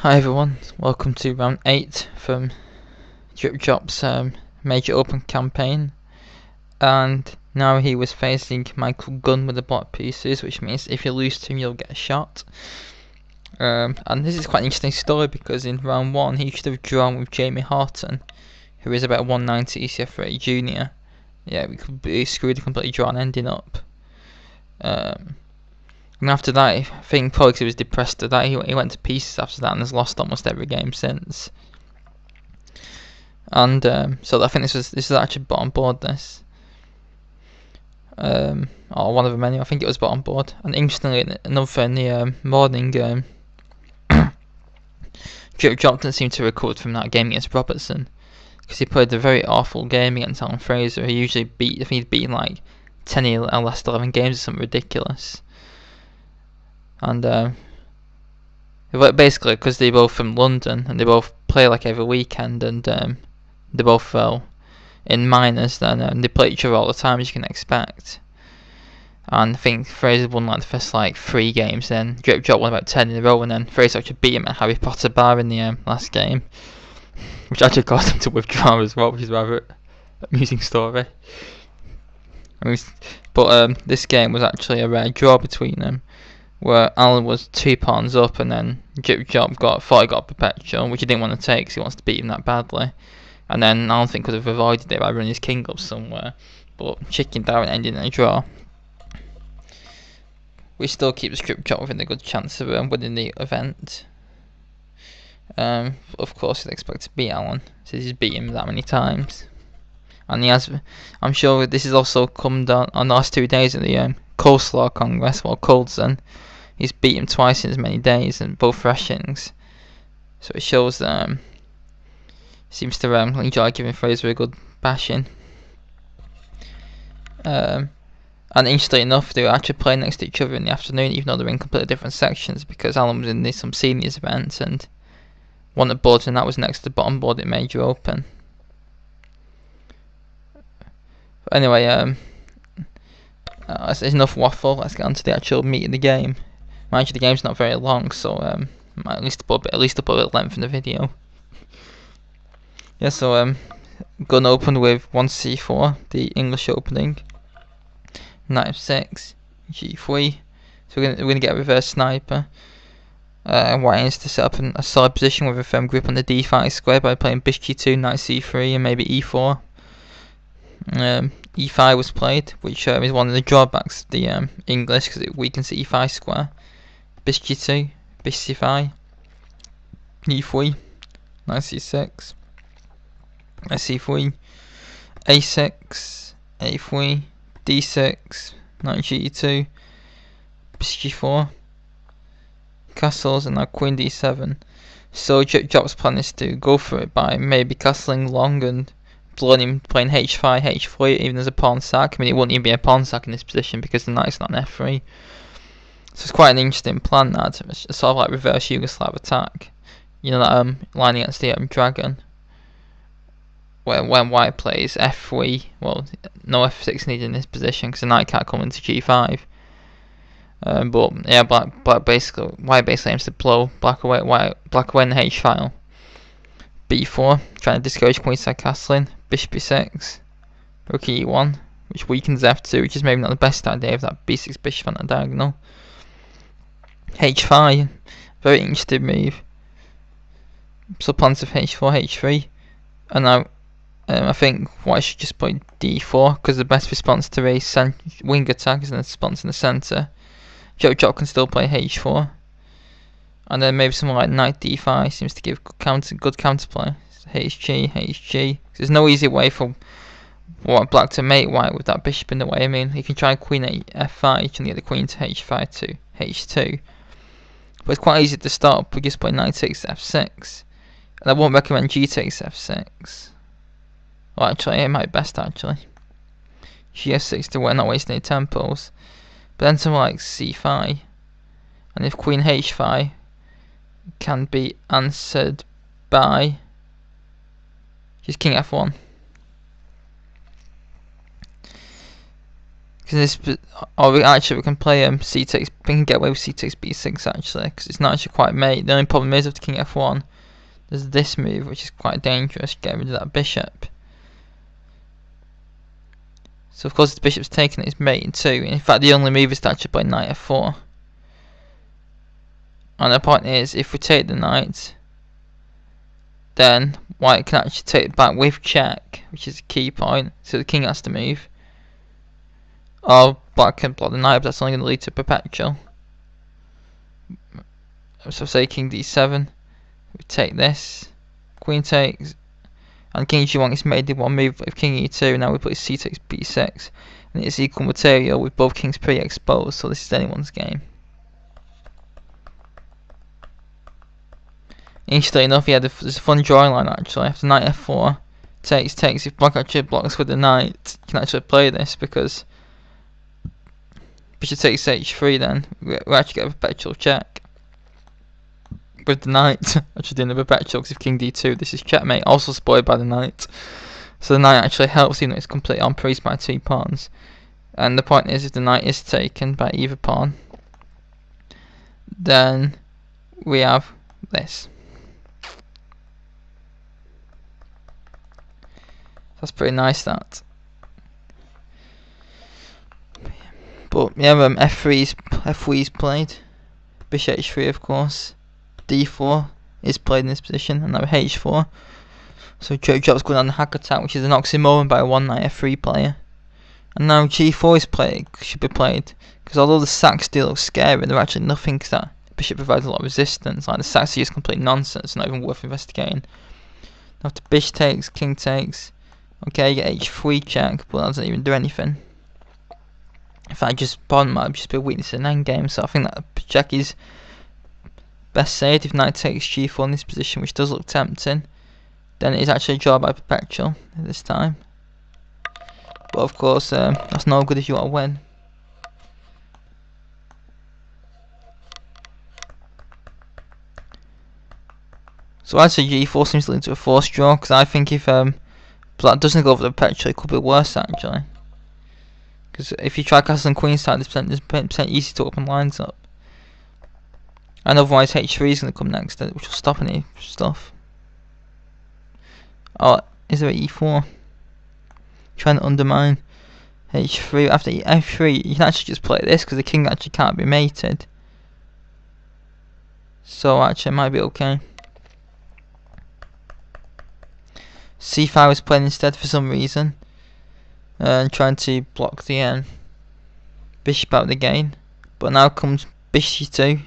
Hi everyone, welcome to round 8 from Dripdrop's major open campaign, and now he was facing Michael Gunn with the block pieces, which means if you lose to him you'll get shot. And this is quite an interesting story because in round 1 he should have drawn with Jamie Horton, who is about 190 ECF rate junior. Yeah, we could be screwed completely drawn ending up. And after that, I think probably because he was depressed at that, he went to pieces after that and has lost almost every game since. And so I think this is actually bottom board, this. Or one of them anyway, I think it was bottom board. And interestingly enough, in the morning, Dripdrop didn't seem to record from that game against Robertson, because he played a very awful game against Alan Fraser. He usually beat, I think he'd beaten like 10 of the last 11 games or something ridiculous. And basically because they're both from London and they both play like every weekend, and they both in minors, then they play each other all the time, as you can expect. And I think Fraser won like the first like 3 games, then Dripdrop won about 10 in a row, and then Fraser actually beat him at Harry Potter Bar in the last game, which actually caused him to withdraw as well, which is a rather amusing story. But this game was actually a rare draw between them, where Alan was 2 pawns up, and then Dripdrop thought he got a perpetual, which he didn't want to take because he wants to beat him that badly. And then Alan could have avoided it by running his king up somewhere, but chickened out and ended in a draw, which still keeps Dripdrop within a good chance of winning the event. Of course, he'd expect to beat Alan since he's beat him that many times, and he has. I'm sure this has also come down on the last 2 days of the Coleslaw Congress, well, Coldson. He's beat him twice in as many days, and both thrashings. So it shows that seems to enjoy giving Fraser a good bashing. And interestingly enough, they were actually playing next to each other in the afternoon, even though they were in completely different sections, because Alan was in some seniors events and won at boards, and that was next to the bottom board at Major Open. But anyway, that's enough waffle. Let's get on to the actual meat of the game. Mind you, the game's not very long, so at least put a bit of length in the video. Yeah, so Gunn opened with 1c4, the English opening, knight f6, g3. So we're gonna get a reverse sniper. White aims to set up a solid position with a firm grip on the d5 square by playing Bg2, knight c3, and maybe e4. e5 was played, which is one of the drawbacks of the English, because it weakens the e5 square. Bg2, Bc5, e3, knight c6, knight c3, a6, a3, d6, knight g2, Bg4, castles, and now queen d7. So Dripdrop's plan is to go for it by maybe castling long and playing h5, h3, even as a pawn sack. I mean, it wouldn't even be a pawn sack in this position because the knight's not an f3. So it's quite an interesting plan, that. It's sort of like reverse Yugoslav attack. You know, that line against the dragon, where when white plays f3, well, no f6 needed in this position because the knight can't come into g5. But yeah, white basically aims to blow black away in the h file. b4, trying to discourage queenside castling. Bishop b6, rook e1, which weakens f2, which is maybe not the best idea of that b6 bishop on that diagonal. h5, very interesting move. So plans of h4, h3, and now I think white should just play d4, because the best response to a wing attack is a response in the centre. Dripdrop can still play h4, and then maybe something like knight d5 seems to give good counterplay. So hg. There's no easy way for black to mate white with that bishop in the way. I mean, he can try queen f5 and get the queen to h5 to h2, but it's quite easy to start. We just play knight takes f6, and I won't recommend g takes f6. Well, actually, it might be best actually. G f6 to not wasting any tempos. But then something like c5, and if queen h5 can be answered by just king f1. Because this, or we can play c takes. We can get away with c takes b6 actually, because it's not actually quite made. The only problem is after king f1, there's this move which is quite dangerous. Get rid of that bishop. So of course the bishop's taken, it's mate too. In fact, the only move is to actually play knight f4. And the point is, if we take the knight, then white can actually take it back with check, which is a key point. So the king has to move. Or black can block the knight, but that's only going to lead to perpetual. So say king d7, we take this, queen takes, and king g1 is made in one move with king e2. Now we play c takes b6, and it's equal material with both kings pre-exposed. So this is anyone's game. Interestingly enough, yeah, there's a fun drawing line actually. After knight f4, takes. If black actually blocks with the knight, you can actually play this because bishop takes h3. Then we actually get a perpetual check with the knight. Actually doing the perpetual, because if king d2, this is checkmate. Also spoiled by the knight. So the knight actually helps, even though it's completely unpriest by 2 pawns. And the point is, if the knight is taken by either pawn, then we have this. That's pretty nice, that. But yeah, f3's played. Bishop h3, of course. d4 is played in this position, and now h4. So Joke's going on the hack attack, which is an oxymoron by a one knight f3 player. And now g4 should be played, because although the sacks do look scary, they're actually nothing, because that bishop provides a lot of resistance. Like the sacks are just complete nonsense, not even worth investigating. Now after bishop takes, king takes. Okay, you get h3 check, but that doesn't even do anything. In fact, pawn might just be a weakness in endgame, so I think that check is best saved if knight takes g4 in this position, which does look tempting. Then it is actually a draw by perpetual at this time. But of course, that's no good if you want to win. So I'd say g4 seems to lead to a forced draw, because I think if black doesn't go for the perpetual, it could be worse actually. Because if you try castling queenside, there's percent easy to open lines up. And otherwise h3 is going to come next, which will stop any stuff. Oh, is there e4? Trying to undermine h3. After f3, you can actually just play this, because the king actually can't be mated. So actually it might be okay. c5 was played instead for some reason, and trying to block the bishop out of the game. But now comes bishop g2,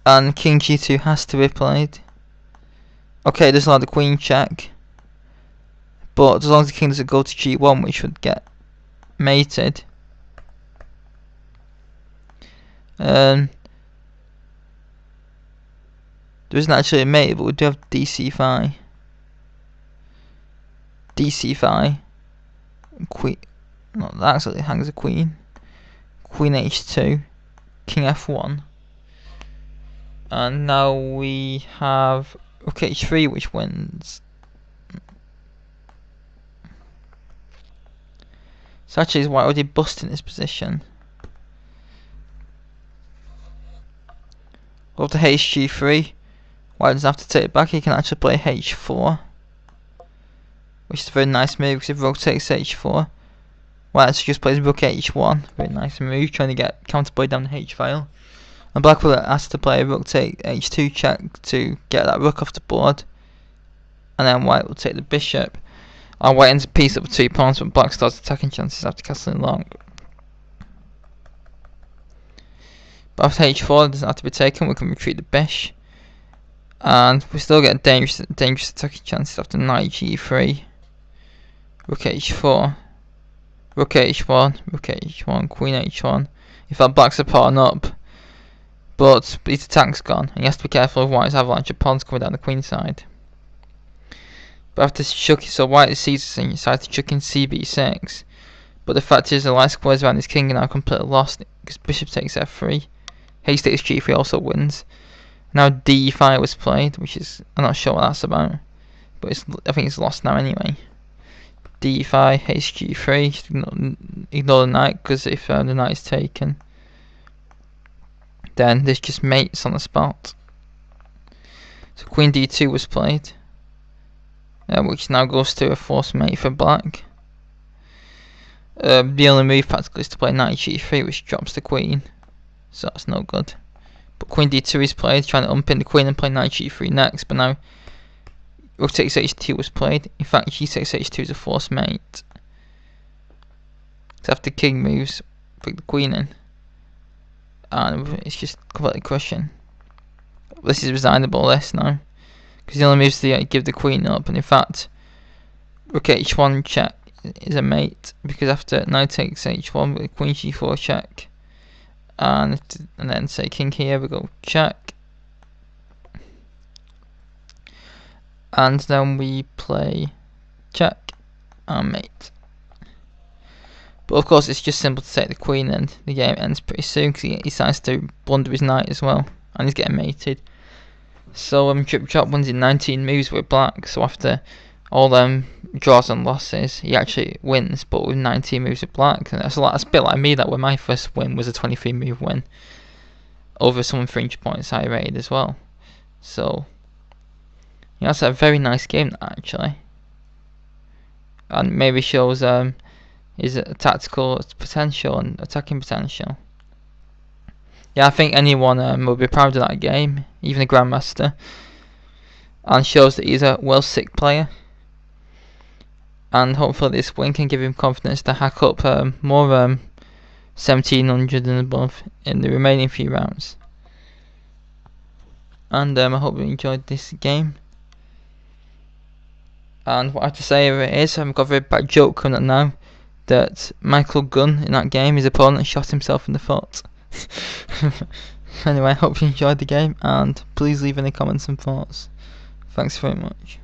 and king g2 has to be played. Okay, it doesn't allow the queen check, but as long as the king doesn't go to g1, which would get mated. There isn't actually a mate, but we do have dc5. dc5, queen, no, that actually hangs a queen. Queen h2, king f1, and now we have rook h3, which wins. So actually, white already bust in this position. After hg3, white doesn't have to take it back. He can actually play h4, which is a very nice move, because if rook takes h4, white actually just plays rook h1. Very nice move, trying to get counterplay down the h file. And black will ask to play rook take h2 check to get that rook off the board, and then white will take the bishop. And white ends a piece up with 2 pawns, but black starts attacking chances after castling long. But after h4 doesn't have to be taken, we can retreat the bishop, and we still get dangerous attacking chances after knight g3, rook h4, rook h1, rook h1, queen h1. In fact, black's a pawn up, but his attack's gone, and he has to be careful of white's avalanche of pawns coming down the queen side. But after chucking, so white sees and decides to chuck in cb6. But the fact is, the light squares around his king are now completely lost, because bishop takes f3. H takes g3 also wins. Now d5 was played, which is, I'm not sure what that's about, but I think it's lost now anyway. D5 Hg3. Just ignore the knight, because if the knight is taken, then there's just mates on the spot. So Queen D2 was played, which now goes to a forced mate for black. The only move practically is to play Knight G3, which drops the queen, so that's no good. But Queen D2 is played, trying to unpin the queen and play Knight G3 next, but now Rook takes H2 was played. In fact, G takes H2 is a forced mate. So after king moves, put the queen in, and it's just completely crushing. This is resignable this now, because the only moves to give the queen up, and in fact, Rook H1 check is a mate, because after knight takes H1 with Queen G4 check, and then say king here, we go check, and then we play check and mate. But of course it's just simple to take the queen, and the game ends pretty soon because he decides to blunder his knight as well, and he's getting mated. So Trip Chop wins in 19 moves with black, so after all them draws and losses, he actually wins, but with 19 moves with black. And that's a bit like me, that when my first win was a 23 move win over someone 300 points high rated as well. So yeah, that's a very nice game actually, and maybe shows his tactical potential and attacking potential. Yeah, I think anyone will be proud of that game, even a grandmaster, and shows that he's a well sick player. And hopefully this win can give him confidence to hack up more 1700 and above in the remaining few rounds. And I hope you enjoyed this game. And what I have to say over it is, I've got a very bad joke coming up now, that Michael Gunn in that game, his opponent shot himself in the foot. Anyway, I hope you enjoyed the game, and please leave any comments and thoughts. Thanks very much.